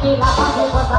Hãy subscribe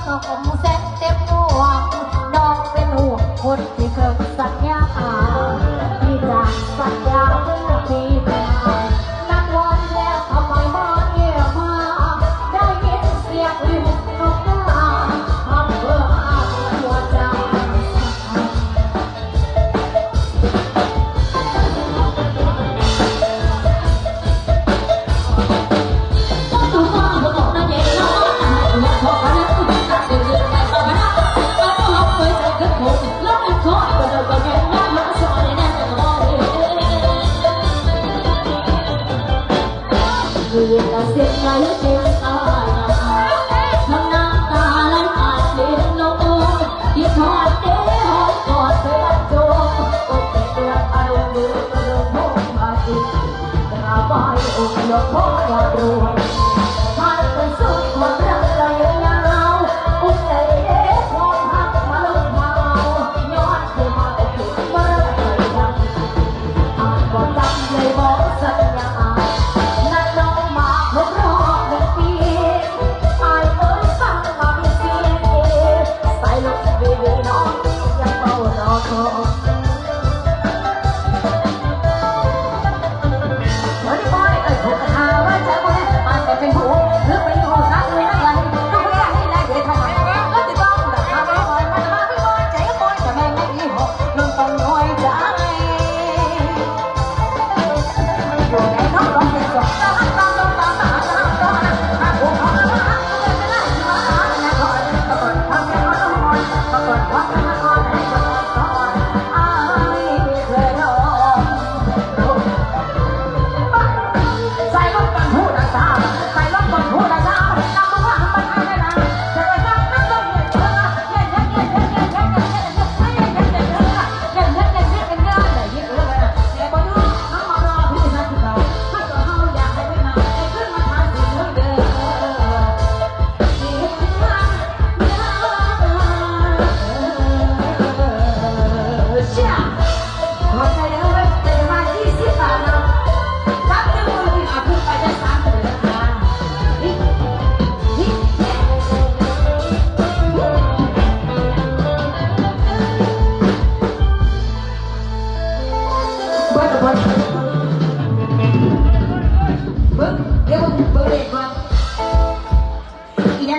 cho kênh Ghiền Mì Gõ để không bỏ lỡ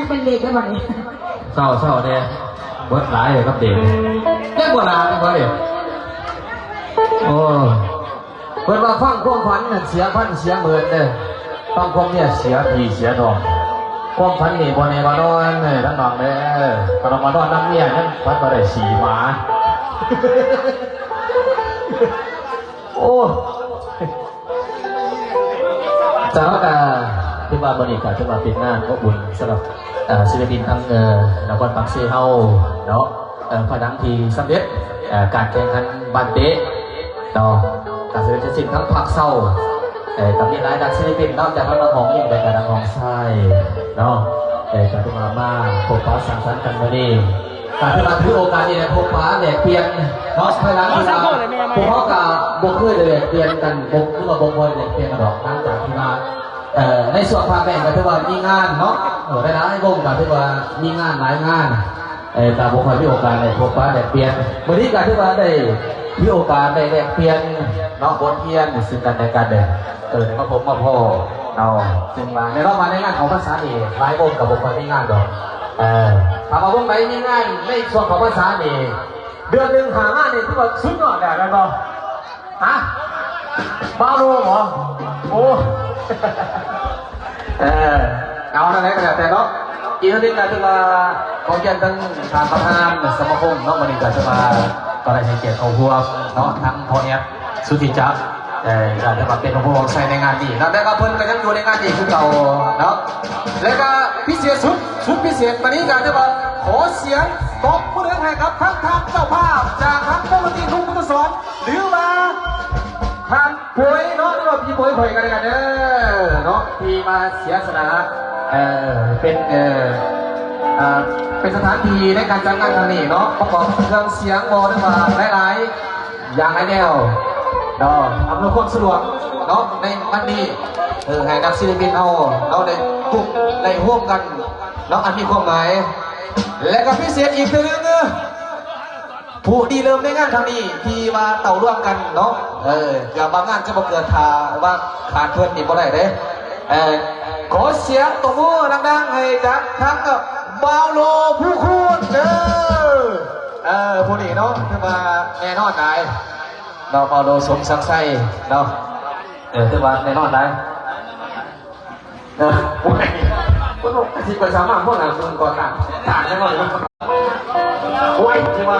เป็นเด็กได้วันนี้เศร้าเนี่ยเบิดหลายเลยครับเด็กเล่นโบราณเด็กโอ้เปิดมาฟังความฝันเสียพันเสียหมื่นเลยฟังความเนี่ยเสียทีเสียทองความฝันนี่บนในมานอนเนี่ยทั้งน้องเนี่ยตอนมานอนนั่งเนี่ยนั่นฝันมาได้สีหมาโอ้จากการที่มาบริการที่มาเป็นงานก็บุญสำหรับศิลปินทั้งนครปักเซเฮาเนาะพนังทีสำเร็จการแข่งขันบันเตะเนาะการแสดงศิลป์ทั้งภาคเศร้ากับมีหลายนักศิลปินนอกจากนักร้องยิ่งเป็นการนักร้องไส้เนาะการที่มาพบปะสังสรรค์กันมาดีการที่มาถือโอกาสนี้พบปะเนี่ยเปลี่ยนเนาะพลังที่มาพวกเขากับบกเคยเลยเปลี่ยนกันบกหรือว่าบกคนเนี่ยเปลี่ยนกันดอกหลังจากที่มาในส่วนภาคแบ่งก็ถือว่ามีงานเนาะได้หลายวงก็ถือว่ามีงานหลายงานแต่บกคนที่โอกาสเนี่ยพบปะเนี่ยเปลี่ยนวันนี้การที่ว่าได้ที่โอกาสได้เปลี่ยนเนาะบทเรียนซึ่งกันในการเดินมาพบมาพ่อเอาซึ่งมาในรอบมาในงานของภาษาเอกหลายวงกับบกคนที่งานดอกถามว่าวงไหนมีงานในส่วนของภาษาเอกเดือนหนึ่งหางานนี่ที่ว่าสุดยอดแล้วก็ฮะบ้าโลเหรอโอ้เอาอะไรก็แล้วแต่เนาะอีกนิดนึงคือว่าของเกียรติทั้งทางประธานสมาคมเนาะวันนี้ก็จะมาก็ได้ให้เกียรติเขาหัวเนาะทั้งพ่อเนี้ยสุธิจักรการจะมาเป็นผู้วงใช้ในงานดีแล้วก็เพิ่นก็ยังอยู่ในงานดีคือเก่าเนาะแล้วก็พิเศษสุดพิเศษวันนี้การจะมาขอเสียงตบมือให้กับทั้งเจ้าภาพจากทั้งเจ้าหน้าที่ทุกผู้สอนหรือว่าท่านป่วยเนาะหรือว่าพี่ป่วยกันเด้อเนาะที่มาเสียสละเป็นสถานที่ในการจัดงานครั้งนี้เนาะประกอบเครื่องเสียงโมด้วยมาหลายๆอย่างไรแนวเนาะอำนวยความสะดวกเนาะในวันนี้ให้นักศิลปินเอาได้ทุกได้ร่วมกันเนาะอันมีความหมายและก็พิเศษอีกเรื่องนึงผู้ดีเริ่มในงานครั้งนี้ที่มาเต่าร่วมกันเนาะอย่าบางงานจะมาเกิดทาว่าขาดเพื่อนนี่บ่ได้เด้ขอเสียงตบมือดังๆให้จากทั้งกับบาวโลผู้คุณผู้นี้เนาะที่มาแน่นอนได้เราบาวโลสมศักดิ์ไส้เนาะที่มาแน่นอนได้คุณบอกที่ประชาชนพวกนั้นคุณก่อนต่างใช่ไหมโอ้ยที่มา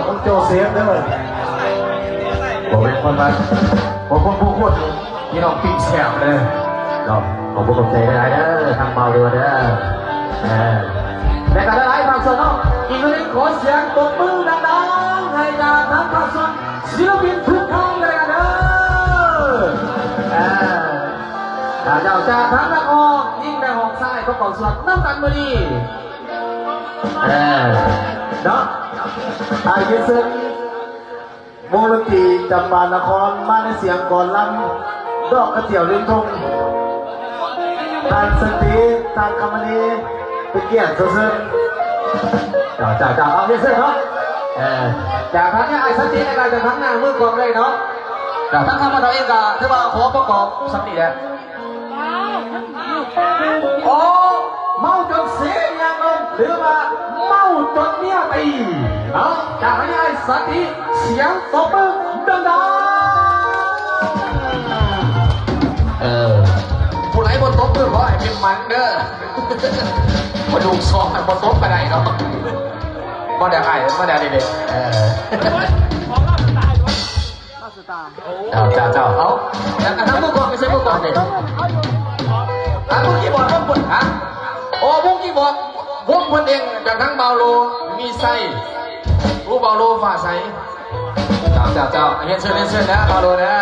ผมโจเซฟได้เลยผมเป็นคนมาผมพูดพี่น้องปีแฉบเลยผมพูดกับใจได้เด้อทางเบาด้วยเด้อแต่การไล่ภาคส่วนเนาะอีกหนึ่งขอเสียงตบมือดังๆให้กับทั้งภาคส่วนศิลปินทุกท่านเลยกันเด้อเจ้าจากทั้งนักออกยิ่งในห้องทรายประกอบส่วนน้ำกันมือดีเนาะไอ้ยิซึ่งวงดนตรีจำปานครมาในเสียงก่อนลำดอกกระเจียวลิ้นทงทานสติทานคำนี้เป็นเกียรติซึ่งจากเอาเยอะเนาะจากทั้งนี้ไอ้สติในการจะทั้งงานมือกองเลยเนาะจากทั้งทำมาเราเองก็ถือว่าขอประกอบสติแหละโอ้เมาจนเสียอย่างลงหรือว่าเมาจนเมียตีเนาะจากทั้งนี้ไอ้สติเสียงตบมือดังผู้ไหนบนโต๊ะเพื่อขอให้เป็นมันเด้อมาดูซองบนโต๊ะไปไหนเนาะมาเดี๋ยวไอ้มาเดี๋ยวเด็กเจ้าเอาแต่ทั้งพวกก่อนไม่ใช่พวกก่อนเด็กทั้งพวกกี่บอร์ดพวกคนฮะโอ้พวกกี่บอร์ดพวกคนเองจากทั้งเบาโลมีไส้พวกเบาโลฝ่าไส้เจ้าเรียนเชิญนะเบาโลนะ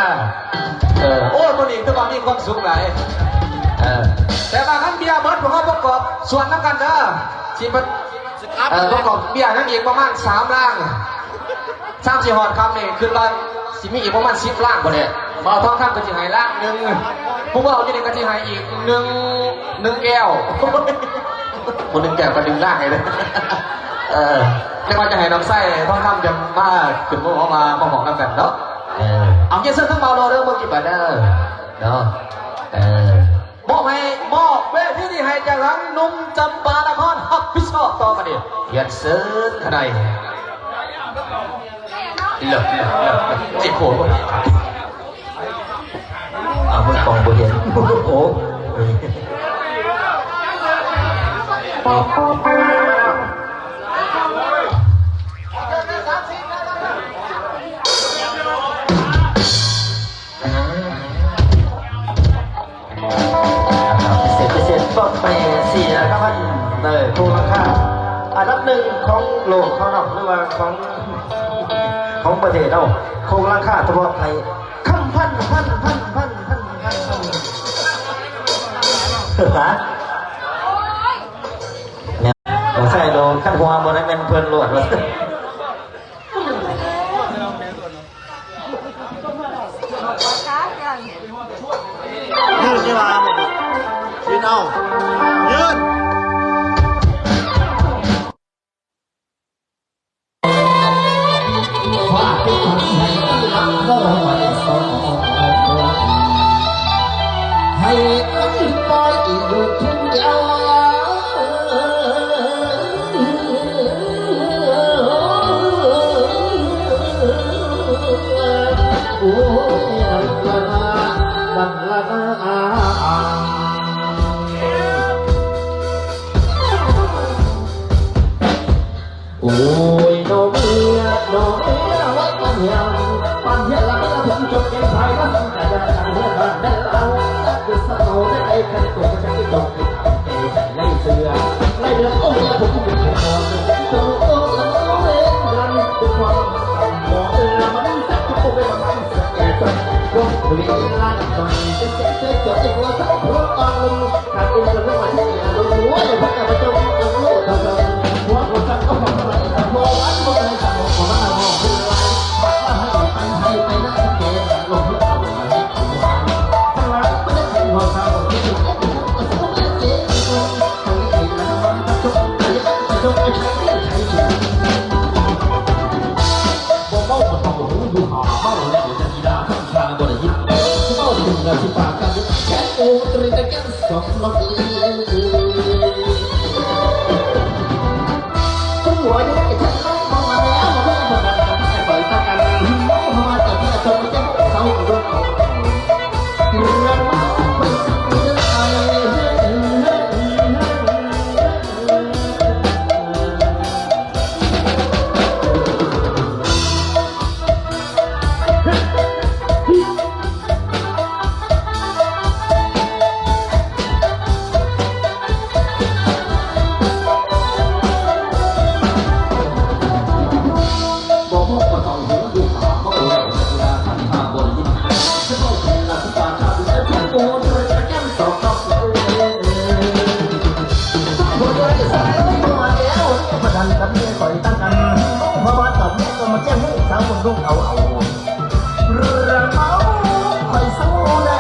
โอ้คนอีกตัวมีความสุขหลายแต่บางครั้งเบียร์เบิร์ดของเขาประกอบส่วนน้ำกันเด้อที่มันประกอบเบียร์นั่งอีกประมาณ3 ล่าง3-4 หอดคำนี่ขึ้นมาสิมีอีกประมาณ10 ล่างกว่าเนี่ยมาท้องคำกระจิหายล่างหนึ่งผู้ว่าจะได้กระจิหายอีกหนึ่งแก้วคน1 แก้วก็1 ล่างเลยเรียกว่าจะให้น้ำไส้ท้องคำจะมาขึ้นพวกเขามาบอกน้ำกันเนาะเอาเยอะเส้นทั้งเบาโลเรื่องเมื่อกี้แบบเนาะมอบเวทีที่ ให้จากทั้งนุ่มจำปานครรับผิดชอบต่อมาดิเขียนเซิร์นขนาดเหลือเจ็บโผล่มึงกองบ่เห็นโอ้เสร็จก็ไป4นะครับท่านคงราคาอันดับหนึ่งของโลกเขาเนาะหรือว่าของประเทศเราคงราคาเฉพาะไทยคำพันฮะเราใส่โดนขั้นหัวบนนั้นเป็นเพลินหลวดวะยืดใช่ไหมยืดเอายืดให้อันปล่อยอยู่ทุกอย่างโอ้ยลันละโอ้ยโนเมียวัดปัญญาละผมจบเกณฑ์ไทยแล้วแต่จะทำเรื่องบ้านได้เราคือสโนได้ไอ้คันตัวฉันก็ตกไปทำเองแต่ไล่เสือไล่เรือโอ้ยผมเป็นคนตัวโอ้แล้วเล่นกันด้วยความสั่งหมอมันสักทุกคนมันสักเอตันยกเวลาหน่อยจะเจ๊จดอีกว่าทั้งพวกอารมณ์ขาดอินทร์ไม่มาที่เราหัวเลยพักแต่มาจมกับโลกเราหัวคนสั่งก็ฟังอะไรแต่พอรักก็เลยสั่งของมันเอาคืออะไรบักว่าให้ไปนะเกณฑ์ลงที่เอามาให้เอามาถ้าเราไม่ได้เป็นหัวเขาที่ถูกต้องก็ต้องเจ๊คนทางนี้แล้วมันจบไปจบไปใช้ชีวิตบ่เมาบ่ต้องหูดูหาเมาแล้วจะกีฬาข้างทางบ่ได้ยินเมาถึงเราสิปากกันแค่โอ้ตรีตะกันสองลำคุณหัวยังไม่ทันน้องมองมาแล้วมาเพื่อนมากันกับไอ้ปล่อยตากันมาแต่ที่จะจบมันจะเขาโดนเอาเรื่องมาไปสักเรื่องอะไรลูกเอาเรื่องเขาคอยสู้ได้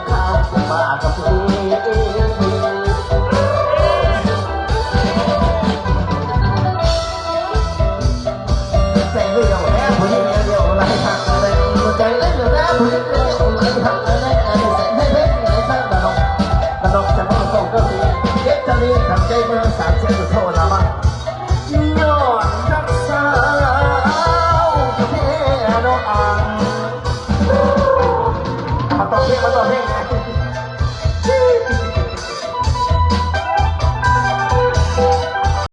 Hãy subscribe cho kênh Ghiền Mì Gõ để không bỏ lỡ เสียงสะท้อน